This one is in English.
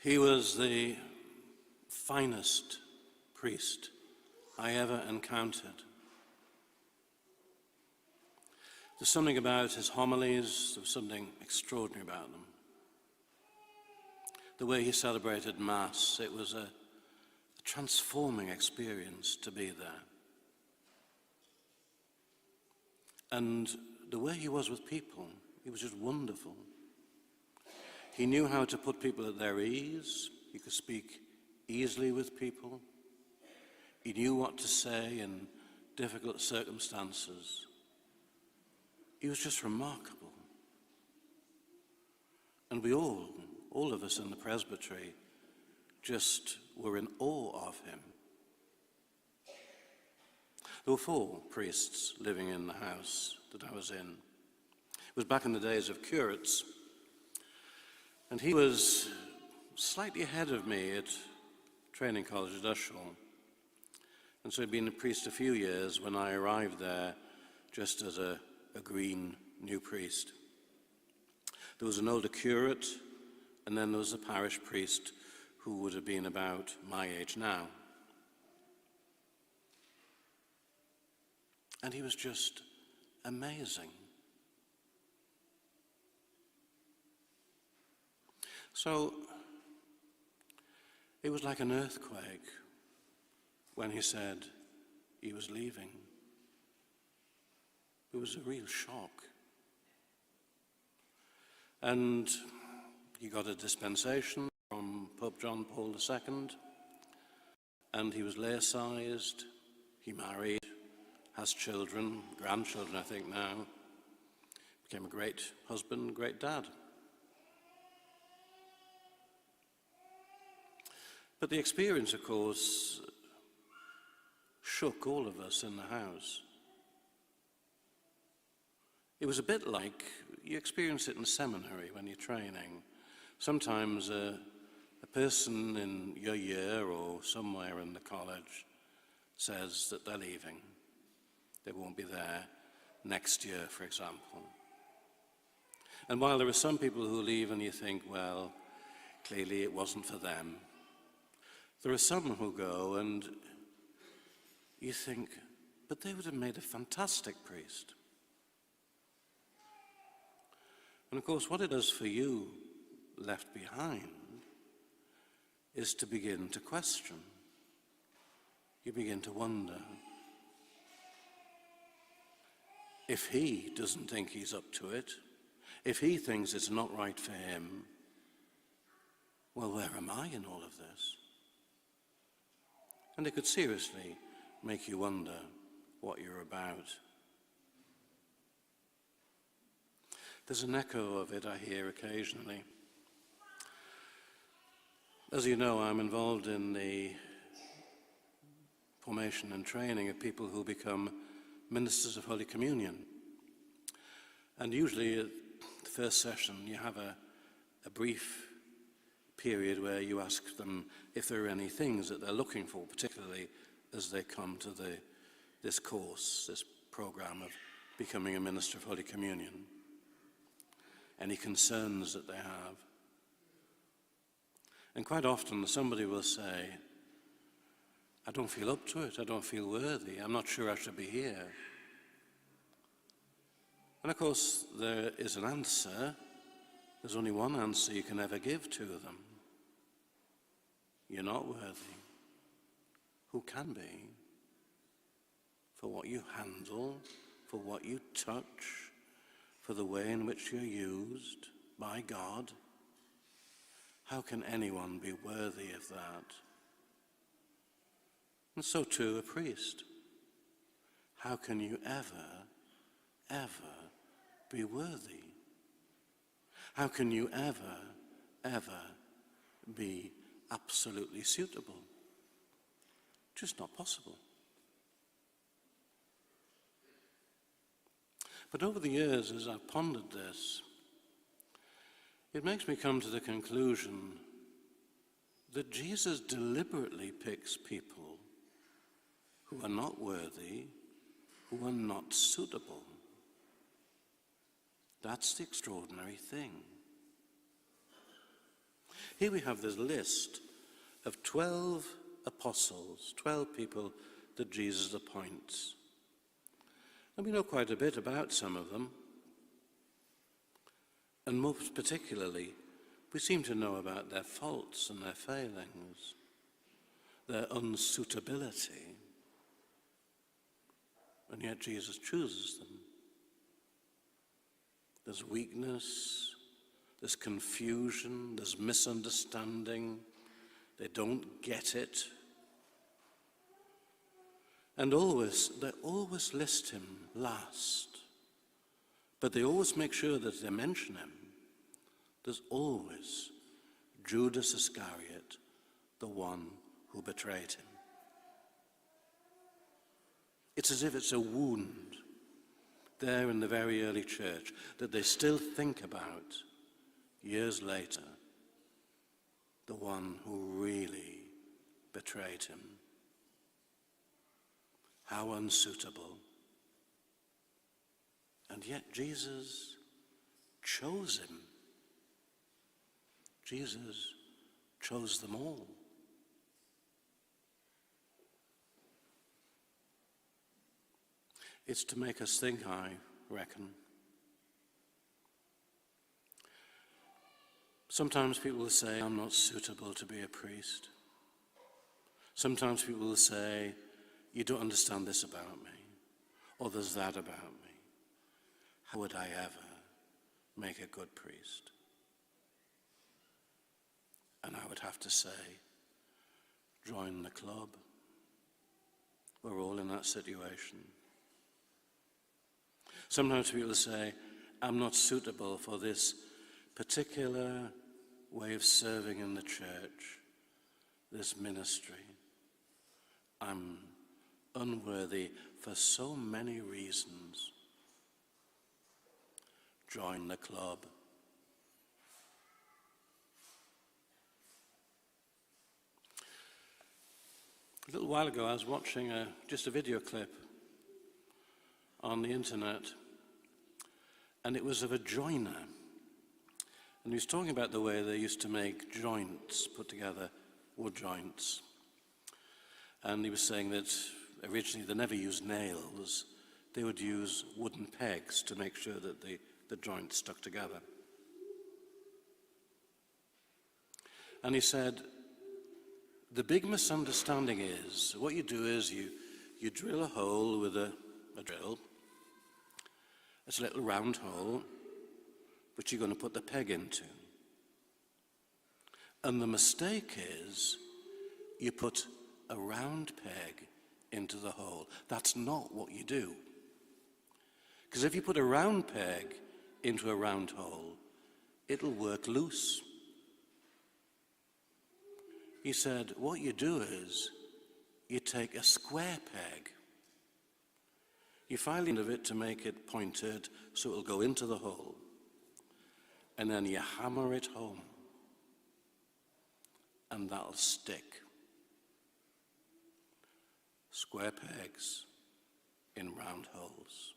He was the finest priest I ever encountered. There's something about his homilies, there was something extraordinary about them. The way he celebrated Mass, it was a transforming experience to be there. And the way he was with people, he was just wonderful. He knew how to put people at their ease. He could speak easily with people. He knew what to say in difficult circumstances. He was just remarkable. And we all of us in the presbytery, just were in awe of him. There were 4 priests living in the house that I was in. It was back in the days of curates, and he was slightly ahead of me at training college at Ushall. And so he'd been a priest a few years when I arrived there just as a green new priest. There was an older curate, and then there was a parish priest who would have been about my age now. And he was just amazing. So it was like an earthquake when he said he was leaving. It was a real shock. And he got a dispensation from Pope John Paul II, and he was laicized, he married, has children, grandchildren I think now, became a great husband, great dad. But the experience, of course, shook all of us in the house. It was a bit like you experience it in seminary when you're training. Sometimes a person in your year or somewhere in the college says that they're leaving. They won't be there next year, for example. And while there are some people who leave and you think, well, clearly it wasn't for them, there are some who go and you think, but they would have made a fantastic priest. And of course, what it does for you left behind is to begin to question. You begin to wonder. If he doesn't think he's up to it, if he thinks it's not right for him, well, where am I in all of this? And it could seriously make you wonder what you're about. There's an echo of it I hear occasionally. As you know, I'm involved in the formation and training of people who become ministers of Holy Communion. And usually at the first session you have a brief period where you ask them if there are any things that they're looking for, particularly as they come to this course, this program of becoming a minister of Holy Communion. Any concerns that they have. And quite often somebody will say, I don't feel up to it, I don't feel worthy, I'm not sure I should be here. And of course there is an answer. There's only one answer you can ever give to them. You're not worthy. Who can be? For what you handle, for what you touch, for the way in which you're used by God. How can anyone be worthy of that? And so too a priest. How can you ever be worthy? How can you ever be absolutely suitable? Just not possible. But over the years, as I've pondered this, it makes me come to the conclusion that Jesus deliberately picks people who are not worthy, who are not suitable. That's the extraordinary thing. Here we have this list of 12 apostles, 12 people that Jesus appoints. And we know quite a bit about some of them. And most particularly, we seem to know about their faults and their failings, their unsuitability. And yet Jesus chooses them. There's weakness, there's confusion, there's misunderstanding. They don't get it. And they always list him last. But they always make sure that they mention him. There's always Judas Iscariot, the one who betrayed him. It's as if it's a wound there in the very early church that they still think about years later, the one who really betrayed him. How unsuitable. And yet Jesus chose him. Jesus chose them all. It's to make us think, I reckon. Sometimes people will say, I'm not suitable to be a priest. Sometimes people will say, you don't understand this about me, or there's that about me. How would I ever make a good priest? And I would have to say, join the club. We're all in that situation. Sometimes people say, I'm not suitable for this particular way of serving in the church, this ministry. I'm unworthy for so many reasons. Join the club. A little while ago, I was watching just a video clip on the internet, and it was of a joiner. And he was talking about the way they used to make joints, put together wood joints. And he was saying that originally they never used nails. They would use wooden pegs to make sure that the joint stuck together. And he said, the big misunderstanding is, what you do is you drill a hole with a drill. It's a little round hole, which you're going to put the peg into. And the mistake is, you put a round peg into the hole. That's not what you do. Because if you put a round peg into a round hole, it'll work loose. He said, what you do is, you take a square peg, you file the end of it to make it pointed so it'll go into the hole, and then you hammer it home, and that'll stick. Square pegs in round holes.